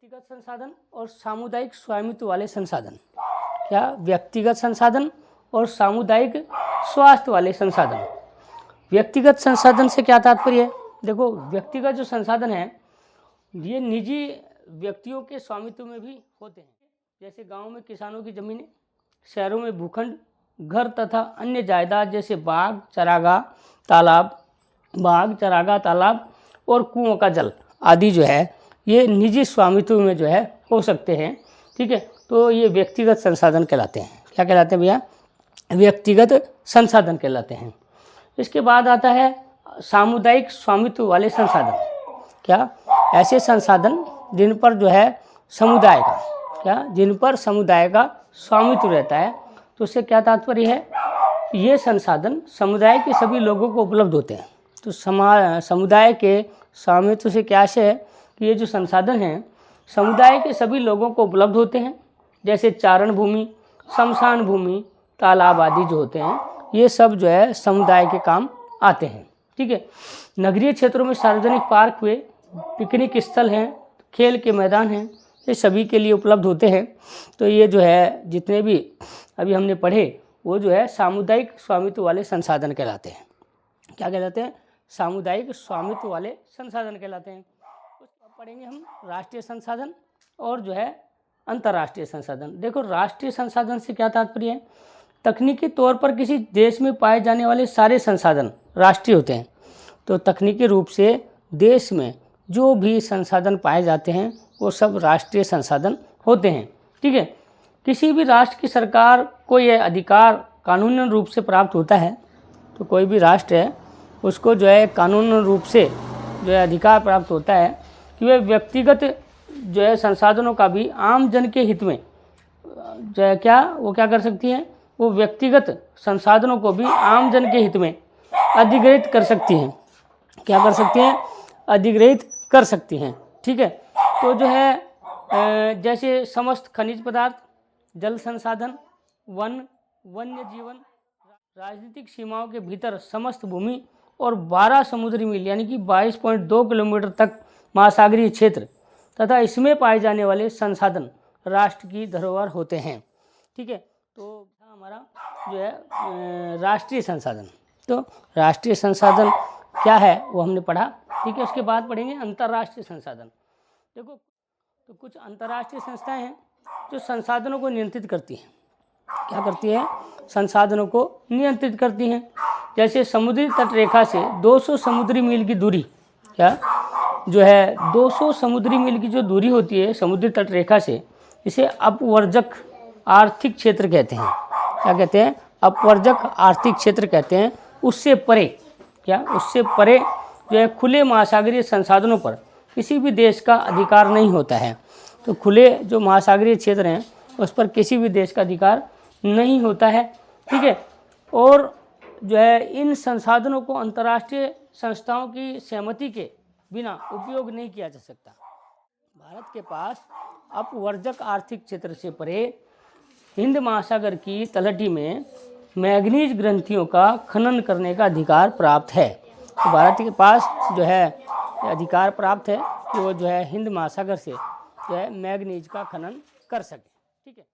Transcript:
व्यक्तिगत संसाधन और सामुदायिक स्वामित्व वाले संसाधन। क्या? व्यक्तिगत संसाधन और सामुदायिक स्वास्थ्य वाले संसाधन। व्यक्तिगत संसाधन से क्या तात्पर्य है? देखो, व्यक्तिगत जो संसाधन है ये निजी व्यक्तियों के स्वामित्व में भी होते हैं, जैसे गांव में किसानों की जमीनें, शहरों में भूखंड, घर तथा अन्य जायदाद जैसे बाग, चरागाह, तालाब और कुओं का जल आदि जो है ये निजी स्वामित्व में जो है हो सकते हैं। ठीक है, तो ये व्यक्तिगत संसाधन कहलाते हैं। क्या कहलाते हैं भैया? व्यक्तिगत संसाधन कहलाते हैं। इसके बाद आता है सामुदायिक स्वामित्व वाले संसाधन। क्या? ऐसे संसाधन जिन पर जो है समुदाय का जिन पर समुदाय का स्वामित्व रहता है। तो उससे क्या तात्पर्य है? ये संसाधन समुदाय के सभी लोगों को उपलब्ध होते हैं। तो समुदाय के स्वामित्व से क्या आशय है कि ये जो संसाधन हैं समुदाय के सभी लोगों को उपलब्ध होते हैं, जैसे चारण भूमि, शमशान भूमि, तालाब आदि जो होते हैं ये सब जो है समुदाय के काम आते हैं। ठीक है, नगरीय क्षेत्रों में सार्वजनिक पार्क हुए, पिकनिक स्थल हैं, खेल के मैदान हैं, ये सभी के लिए उपलब्ध होते हैं। तो ये जो है जितने भी अभी हमने पढ़े वो जो है सामुदायिक स्वामित्व वाले संसाधन कहलाते हैं। क्या कहलाते हैं? सामुदायिक स्वामित्व वाले संसाधन कहलाते हैं। अब पढ़ेंगे हम राष्ट्रीय संसाधन और जो है अंतर्राष्ट्रीय संसाधन। देखो, राष्ट्रीय संसाधन से क्या तात्पर्य है? तकनीकी तौर पर किसी देश में पाए जाने वाले सारे संसाधन राष्ट्रीय होते हैं। तो तकनीकी रूप से देश में जो भी संसाधन पाए जाते हैं वो सब राष्ट्रीय संसाधन होते हैं। ठीक है, किसी भी राष्ट्र की सरकार को यह अधिकार कानूनी रूप से प्राप्त होता है। तो कोई भी राष्ट्र है उसको जो है कानूनी रूप से जो है अधिकार प्राप्त होता है कि वह व्यक्तिगत जो है संसाधनों का भी आम जन के हित में जो है क्या कर सकती है? वो व्यक्तिगत संसाधनों को भी आम जन के हित में अधिग्रहित कर सकती हैं। क्या कर सकती हैं? अधिग्रहित कर सकती हैं। ठीक है, तो जो है जैसे समस्त खनिज पदार्थ, जल संसाधन, वन्य जीवन, राजनीतिक सीमाओं के भीतर समस्त भूमि और 12 समुद्री मील यानी कि 22.2 किलोमीटर तक महासागरीय क्षेत्र तथा इसमें पाए जाने वाले संसाधन राष्ट्र की धरोहर होते हैं। ठीक है, तो हमारा जो है राष्ट्रीय संसाधन। तो राष्ट्रीय संसाधन क्या है वो हमने पढ़ा। ठीक है, उसके बाद पढ़ेंगे अंतर्राष्ट्रीय संसाधन। देखो, तो कुछ अंतर्राष्ट्रीय संस्थाएं हैं जो संसाधनों को नियंत्रित करती हैं। क्या करती है? संसाधनों को नियंत्रित करती हैं। जैसे समुद्री तट रेखा से 200 समुद्री मील की दूरी, क्या जो है 200 समुद्री मील की जो दूरी होती है समुद्री तट रेखा से, इसे अपवर्जक आर्थिक क्षेत्र कहते हैं। क्या कहते हैं? अपवर्जक आर्थिक क्षेत्र कहते हैं। उससे परे उससे परे जो है खुले महासागरीय संसाधनों पर किसी भी देश का अधिकार नहीं होता है। तो खुले जो महासागरीय क्षेत्र हैं उस पर किसी भी देश का अधिकार नहीं होता है। ठीक है, और जो है इन संसाधनों को अंतर्राष्ट्रीय संस्थाओं की सहमति के बिना उपयोग नहीं किया जा सकता। भारत के पास अपवर्जक आर्थिक क्षेत्र से परे हिंद महासागर की तलहटी में मैग्नीज ग्रंथियों का खनन करने का अधिकार प्राप्त है। तो भारत के पास जो है अधिकार प्राप्त है कि वो जो है हिंद महासागर से जो है मैग्नीज का खनन कर सके। ठीक है।